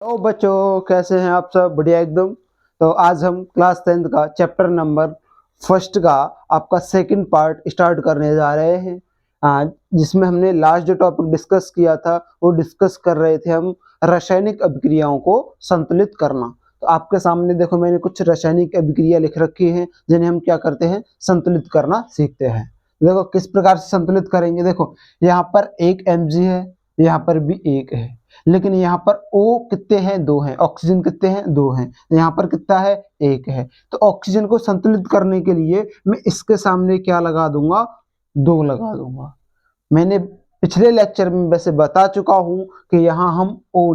तो बच्चों कैसे हैं आप सब? बढ़िया एकदम। तो आज हम क्लास 10th का चैप्टर नंबर फर्स्ट का आपका सेकंड पार्ट स्टार्ट करने जा रहे हैं आज, जिसमें हमने लास्ट जो टॉपिक डिस्कस किया था वो डिस्कस कर रहे थे हम रासायनिक अभिक्रियाओं को संतुलित करना। तो आपके सामने देखो मैंने कुछ रासायनिक अभिक्रिया लिख रखी हैं जिन्हें हम क्या करते हैं, संतुलित करना सीखते हैं। देखो किस प्रकार से संतुलित करेंगे। देखो यहाँ पर एक Mg है, यहाँ पर भी एक है, लेकिन यहाँ पर O कितने हैं? दो हैं। ऑक्सीजन कितने हैं? दो हैं। यहाँ पर कितना है? एक है। तो ऑक्सीजन को संतुलित करने के लिए मैं इसके सामने क्या लगा दूंगा? दो लगा दूंगा। मैंने पिछले लेक्चर में वैसे बता चुका हूं कि यहाँ हम O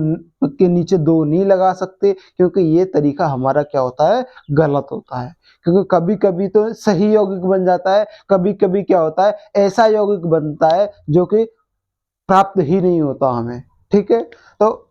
के नीचे दो नहीं लगा सकते, क्योंकि ये तरीका हमारा क्या होता है? गलत होता है। क्योंकि कभी कभी तो सही यौगिक बन जाता है, कभी कभी क्या होता है, ऐसा यौगिक बनता है जो कि प्राप्त ही नहीं होता हमें। ठीक है, तो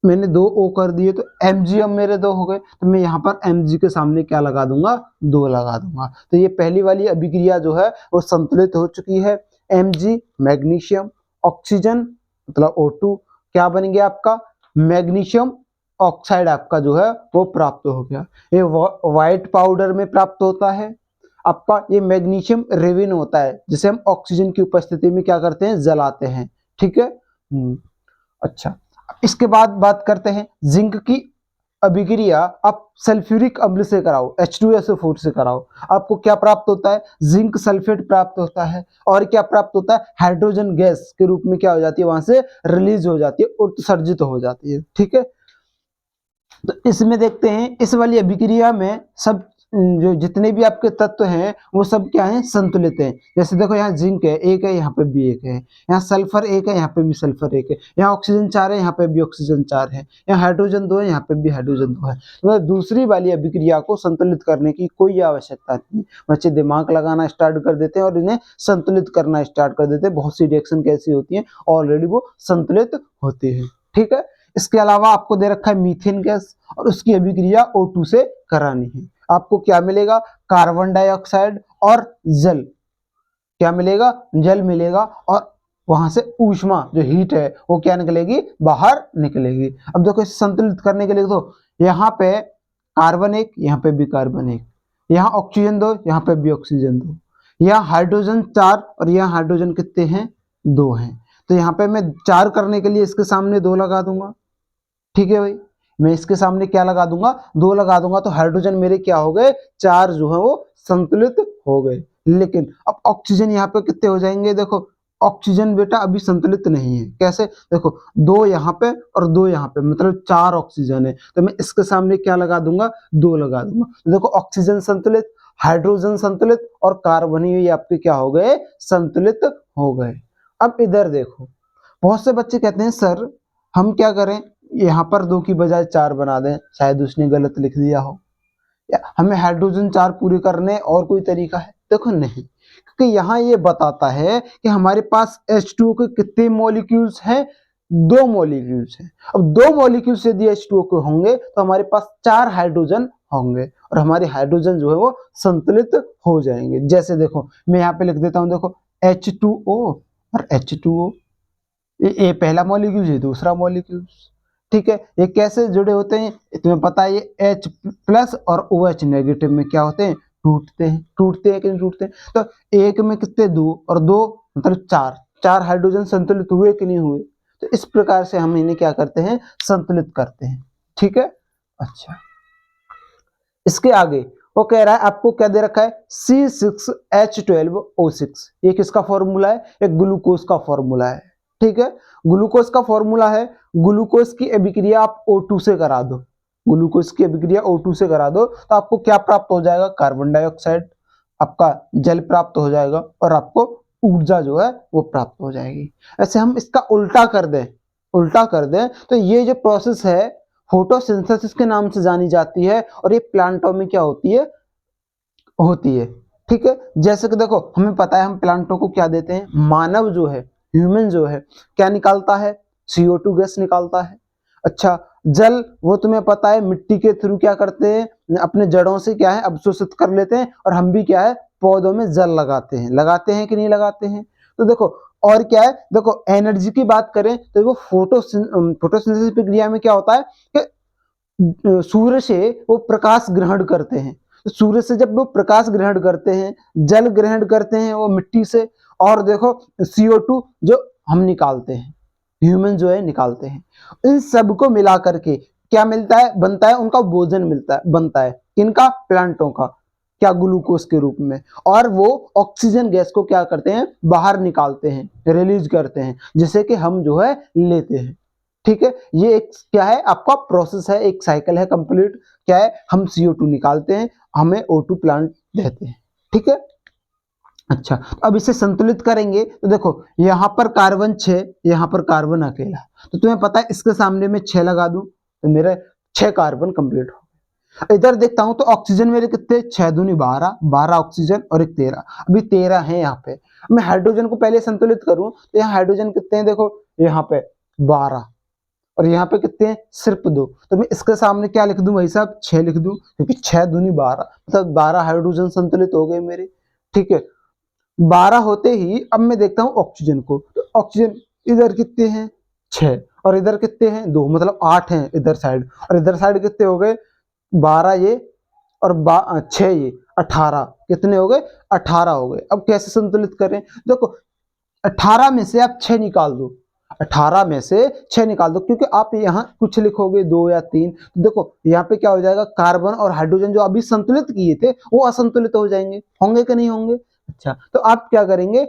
मैंने दो O कर दिए, तो Mg अब मेरे दो हो गए, तो मैं यहाँ पर Mg के सामने क्या लगा दूंगा? दो लगा दूंगा। तो ये पहली वाली अभिक्रिया जो है वो संतुलित हो चुकी है। Mg मैग्नीशियम, ऑक्सीजन मतलब O2 क्या बन गया आपका? मैग्नीशियम ऑक्साइड आपका जो है वो प्राप्त हो गया। ये व्हाइट पाउडर में प्राप्त होता है आपका। ये मैग्नीशियम रेविन होता है जिसे हम ऑक्सीजन की उपस्थिति में क्या करते हैं? जलाते हैं। ठीक है। अच्छा, इसके बाद बात करते हैं जिंक की अभिक्रिया। आप सल्फ्यूरिक अम्ल से कराओ, H2SO4 से कराओ, आपको क्या प्राप्त होता है? जिंक सल्फेट प्राप्त होता है। और क्या प्राप्त होता है? हाइड्रोजन गैस के रूप में क्या हो जाती है? वहां से रिलीज हो जाती है, उत्सर्जित हो जाती है। ठीक है, तो इसमें देखते हैं इस वाली अभिक्रिया में सब जो जितने भी आपके तत्व हैं वो सब क्या है? संतुलित हैं। जैसे देखो यहाँ जिंक है एक है, यहाँ पे भी एक है, यहाँ सल्फर एक है, यहाँ पे भी सल्फर एक है, यहाँ ऑक्सीजन 4 है, यहाँ पे भी ऑक्सीजन 4 है, यहाँ हाइड्रोजन 2 है, यहाँ पे भी हाइड्रोजन 2 है। तो दूसरी वाली अभिक्रिया को संतुलित करने की कोई आवश्यकता नहीं। बच्चे दिमाग लगाना स्टार्ट कर देते हैं और इन्हें संतुलित करना स्टार्ट कर देते हैं। बहुत सी रिएक्शन कैसी होती है, ऑलरेडी वो संतुलित होती है। ठीक है, इसके अलावा आपको दे रखा है मीथेन गैस और उसकी अभिक्रिया O2 से करानी है। आपको क्या मिलेगा? कार्बन डाइऑक्साइड और जल। क्या मिलेगा? जल मिलेगा, और वहां से ऊष्मा जो हीट है वो क्या निकलेगी? बाहर निकलेगी। अब देखो इसे संतुलित करने के लिए तो यहाँ पे कार्बन एक, यहाँ पे भी कार्बन एक, यहाँ ऑक्सीजन दो, यहाँ पे भी ऑक्सीजन दो, यहाँ हाइड्रोजन 4 और यहाँ हाइड्रोजन कितने हैं? 2 हैं। तो यहाँ पे मैं 4 करने के लिए इसके सामने 2 लगा दूंगा। ठीक है भाई, मैं इसके सामने क्या लगा दूंगा? 2 लगा दूंगा। तो हाइड्रोजन मेरे क्या हो गए? 4 जो है वो संतुलित हो गए। लेकिन अब ऑक्सीजन यहाँ पे कितने हो जाएंगे? देखो ऑक्सीजन बेटा अभी संतुलित नहीं है। कैसे? देखो 2 यहाँ पे और 2 यहाँ पे, मतलब 4 ऑक्सीजन है। तो मैं इसके सामने क्या लगा दूंगा? 2 लगा दूंगा। तो देखो ऑक्सीजन संतुलित, हाइड्रोजन संतुलित और कार्बन ये आपके क्या हो गए? संतुलित हो गए। अब इधर देखो, बहुत से बच्चे कहते हैं सर हम क्या करें, यहाँ पर 2 की बजाय 4 बना दें। शायद उसने गलत लिख दिया हो, या हमें हाइड्रोजन 4 पूरे करने और कोई तरीका है? देखो नहीं, क्योंकि यहाँ ये बताता है कि हमारे पास H2O के कितने मॉलिक्यूल्स हैं? 2 मॉलिक्यूल्स हैं। अब 2 मॉलिक्यूल्स यदि H2O के होंगे तो हमारे पास 4 हाइड्रोजन होंगे और हमारे हाइड्रोजन जो है वो संतुलित हो जाएंगे। जैसे देखो मैं यहाँ पे लिख देता हूँ, देखो H2O और H2O, ये पहला मॉलिक्यूल, ये दूसरा मॉलिक्यूल। ठीक है, ये कैसे जुड़े होते हैं तुम्हें पता है? ये H प्लस और OH नेगेटिव में क्या होते हैं? टूटते हैं। टूटते हैं कि नहीं टूटते हैं? तो एक में कितने? 2 और 2 मतलब 4, 4 हाइड्रोजन संतुलित हुए कि नहीं हुए? तो इस प्रकार से हम इन्हें क्या करते हैं? संतुलित करते हैं। ठीक है, अच्छा इसके आगे वो कह रहा है, आपको क्या दे रखा है? C6H12O6। ये किसका फॉर्मूला है? एक ग्लूकोज का फॉर्मूला है। ठीक है, ग्लूकोज का फॉर्मूला है। ग्लूकोज की अभिक्रिया आप O2 से करा दो, ग्लूकोज की अभिक्रिया O2 से करा दो तो आपको क्या प्राप्त हो जाएगा? कार्बन डाइऑक्साइड, आपका जल प्राप्त हो जाएगा और आपको ऊर्जा जो है वो प्राप्त हो जाएगी। ऐसे हम इसका उल्टा कर दें, उल्टा कर दें तो ये जो प्रोसेस है फोटोसिंथेसिस के नाम से जानी जाती है और ये प्लांटों में क्या होती है? होती है। ठीक है, जैसे कि देखो हमें पता है हम प्लांटों को क्या देते हैं? मानव जो है, ह्यूमन जो है क्या निकालता है? CO2 गैस निकालता है। अच्छा, जल वो तुम्हें पता है मिट्टी के थ्रू क्या करते हैं? अपने जड़ों से क्या है? अवशोषित कर लेते हैं और हम भी क्या है? पौधों में जल लगाते हैं। लगाते हैं कि नहीं लगाते हैं? तो देखो और क्या है, देखो एनर्जी की बात करें तो वो फोटोसिंथेसिस प्रक्रिया में क्या होता है कि सूर्य से वो प्रकाश ग्रहण करते हैं। तो सूर्य से जब वो प्रकाश ग्रहण करते हैं, जल ग्रहण करते हैं वो मिट्टी से, और देखो CO2 जो हम निकालते हैं, ह्यूमन जो है निकालते हैं, इन सब को मिला करके क्या मिलता है, बनता है उनका भोजन मिलता है, बनता है किनका, प्लांटों का, क्या, ग्लूकोज के रूप में। और वो ऑक्सीजन गैस को क्या करते हैं, बाहर निकालते हैं, रिलीज करते हैं, जिसे कि हम जो है लेते हैं। ठीक है, ये एक क्या है आपका प्रोसेस है, एक साइकिल है कंप्लीट। क्या है, हम CO2 निकालते हैं, हमें O2 प्लांट देते हैं। ठीक है, अच्छा, अब इसे संतुलित करेंगे तो देखो यहाँ पर कार्बन 6, यहाँ पर कार्बन अकेला, तो तुम्हें पता है इसके सामने में 6 लगा दूं तो मेरे 6 कार्बन कंप्लीट हो। इधर देखता हूं तो ऑक्सीजन मेरे कितने, 6 दूनी 12, 12 ऑक्सीजन और एक 13, अभी 13 है यहाँ पे। मैं हाइड्रोजन को पहले संतुलित करूं तो यहाँ हाइड्रोजन कितने हैं, देखो यहाँ पे 12 और यहाँ पे कितने हैं, सिर्फ 2, तो मैं इसके सामने क्या लिख दूं भाई साहब, 6 लिख दूं, क्योंकि 6 दूनी 12, मतलब 12 हाइड्रोजन संतुलित हो गए मेरे। ठीक है, 12 होते ही अब मैं देखता हूं ऑक्सीजन को, तो ऑक्सीजन इधर कितने हैं, 6, और इधर कितने हैं, 2, मतलब 8 हैं इधर साइड, और इधर साइड कितने हो गए, 12 ये और 6 ये, 18, कितने हो गए, 18 हो गए। अब कैसे संतुलित करें, देखो 18 में से आप 6 निकाल दो, 18 में से 6 निकाल दो, क्योंकि आप यहाँ कुछ लिखोगे 2 या 3, तो देखो यहाँ पे क्या हो जाएगा, कार्बन और हाइड्रोजन जो अभी संतुलित किए थे वो असंतुलित हो जाएंगे, होंगे कि नहीं होंगे। अच्छा, तो आप क्या करेंगे,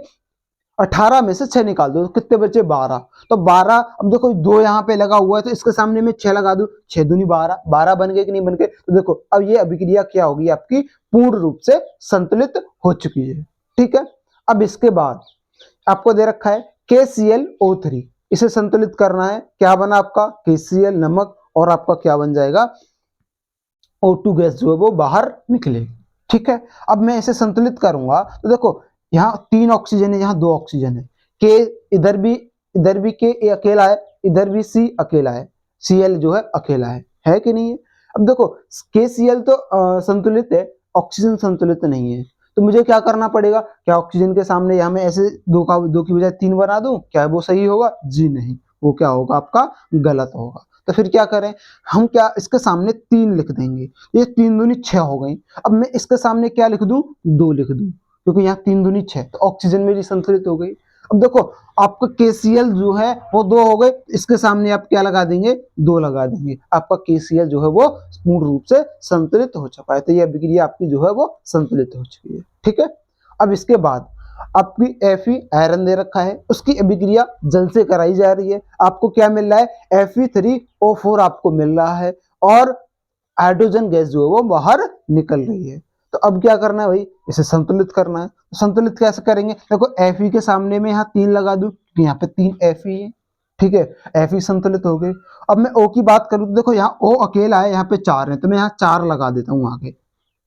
18 में से 6 निकाल दो, तो कितने बचे, 12, तो 12, अब देखो 2 यहाँ पे लगा हुआ है तो इसके सामने में 6 लगा दूं, 6 दूनी 12, 12 बन गए कि नहीं बन गए, तो देखो अब ये अभिक्रिया क्या होगी आपकी, पूर्ण रूप से संतुलित हो चुकी है। ठीक है, अब इसके बाद आपको दे रखा है KClO3, इसे संतुलित करना है, क्या बना आपका KCl नमक, और आपका क्या बन जाएगा, O2 गैस जो है वो बाहर निकलेगी। ठीक है, अब मैं इसे संतुलित करूंगा तो देखो यहाँ 3 ऑक्सीजन है, यहाँ 2 ऑक्सीजन है, के इधर भी के ए अकेला है, इधर भी C अकेला है, Cl जो है अकेला है कि नहीं है। अब देखो KCl तो संतुलित है, ऑक्सीजन संतुलित नहीं है, तो मुझे क्या करना पड़ेगा, क्या ऑक्सीजन के सामने यहाँ मैं ऐसे 2 की बजाय 3 बना दूं, क्या वो सही होगा, जी नहीं, वो क्या होगा आपका गलत होगा। तो फिर क्या करें, हम क्या इसके सामने 3 लिख देंगे, ये 3 दूनी 6 हो गई। अब मैं इसके सामने क्या लिख दूं, 2 लिख दूं, क्योंकि यहाँ 3 दूनी 6, तो ऑक्सीजन मेरी संतुलित हो गई। अब देखो आपका KCl जो है वो 2 हो गए, इसके सामने आप क्या लगा देंगे, 2 लगा देंगे, आपका KCl जो है वो पूर्ण रूप से संतुलित हो चुका है। तो यह अभिक्रिया आपकी जो है वो संतुलित हो चुकी है। ठीक है, अब इसके बाद आपकी Fe आयरन दे रखा है, उसकी अभिक्रिया जल से कराई जा रही है, आपको क्या मिल रहा है, Fe3O4 आपको मिल रहा है, और हाइड्रोजन गैस जो है वो बाहर निकल रही है। तो अब क्या करना है भाई, इसे संतुलित करना है। तो संतुलित कैसे करेंगे, देखो Fe के सामने में यहाँ 3 लगा दूं, तो यहाँ पे 3 Fe है। ठीक है, Fe संतुलित हो गए। अब मैं O की बात करूं तो देखो यहाँ O अकेला है, यहाँ पे 4 है, तो मैं यहाँ 4 लगा देता हूँ आगे।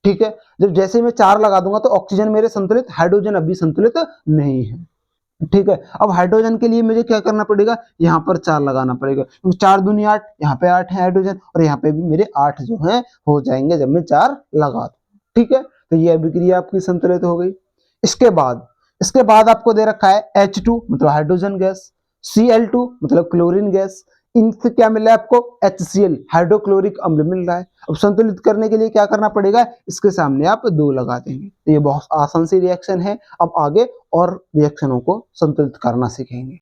ठीक है, जब जैसे मैं 4 लगा दूंगा तो ऑक्सीजन मेरे संतुलित, हाइड्रोजन अभी संतुलित नहीं है। ठीक है, अब हाइड्रोजन के लिए मुझे क्या करना पड़ेगा, यहाँ पर 4 लगाना पड़ेगा, क्योंकि 4 दूनी 8, यहाँ पे 8 है हाइड्रोजन, और यहाँ पे भी मेरे 8 जो है हो जाएंगे जब मैं 4 लगा दूं। ठीक है, तो ये अभिक्रिया आपकी संतुलित हो गई। इसके बाद आपको दे रखा है H2 मतलब हाइड्रोजन गैस, Cl2 मतलब क्लोरीन गैस, इनसे क्या मिल रहा है आपको, HCl हाइड्रोक्लोरिक अम्ल मिल रहा है। अब संतुलित करने के लिए क्या करना पड़ेगा, इसके सामने आप 2 लगा देंगे। तो ये बहुत आसान सी रिएक्शन है। अब आगे और रिएक्शनों को संतुलित करना सीखेंगे।